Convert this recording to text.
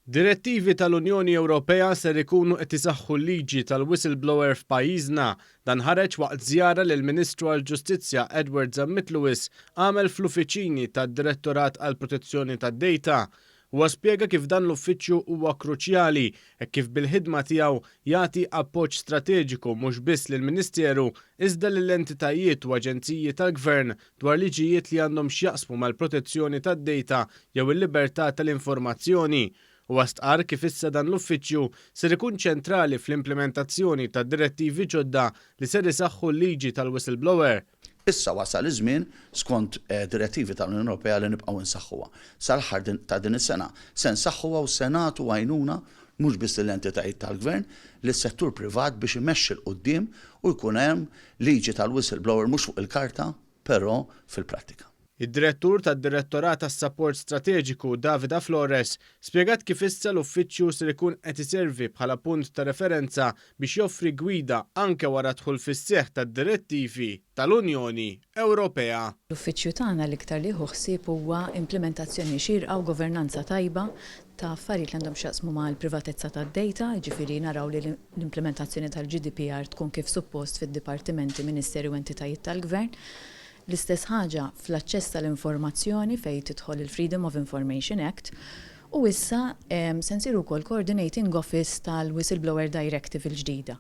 Direttivi tal-Unjoni Ewropea ser ikunu qed isaħħu l-liġi tal-whistleblower f'pajjiżna. Dan ħareġ waqt żjara lil Ministru għall-Ġustizzja Edward Zammit-Lewis għamel fl-uffiċini tad-Direttorat għall Protezzjoni tad-Data. Huwa spjega kif dan l-uffiċċju huwa kruċjali e kif bil-ħidma tiegħu jagħti appoġġ strateġiku mhux biss lill-Ministeru iżda lill-entitajiet u aġenziji tal-Gvern dwar liġijiet li għandhom x'jaqsmu mal-protezzjoni tad-data jew il-libertà tal-informazzjoni. U għastqar kif issa dan l-uffiċċju ser ikun ċentrali fl-implementazzjoni ta' direttivi ġodda li ser isaħħu l-liġi tal-whistleblower. Issa wasal iż-żmien skont direttivi tal-Unjoni Ewropea li nibqgħu nsaħħuha. Sal-aħħar ta' din is-sena se nsaħħuha u se nagħtu għajnuna mhux biss lill-entitajiet tal-Gvern lis-settur privat biex imexxi l quddiem u jkun hemm liġi tal-whistleblower mhux fuq il-karta, però fil-prattika. Id-direttur tad-Direttorat tas-Support Strateġiku Davida Flores spjegat kif issa l-uffiċċju ser ikun qed iservi bħala punt ta' referenza biex joffri gwida anke wara dħul fis-seħħ tad-direttivi tal-Unjoni Ewropea. L-uffiċċju tagħna l-iktar li ħsieb huwa implementazzjoni xierqa u governanza tajba ta' affarijiet li għandhom x'jaqsmu mal-privatezza tad-data, jiġifieri naraw li l-implementazzjoni tal-GDPR tkun kif suppost fid-dipartimenti, Ministeri u entitajiet tal-Gvern. L-istess ħaġa fl-aċċess tal-informazzjoni fejn tidħol il-Freedom of Information Act u issa se nsiru wkoll Coordinating Office tal-Whistleblower Directive il-ġdida.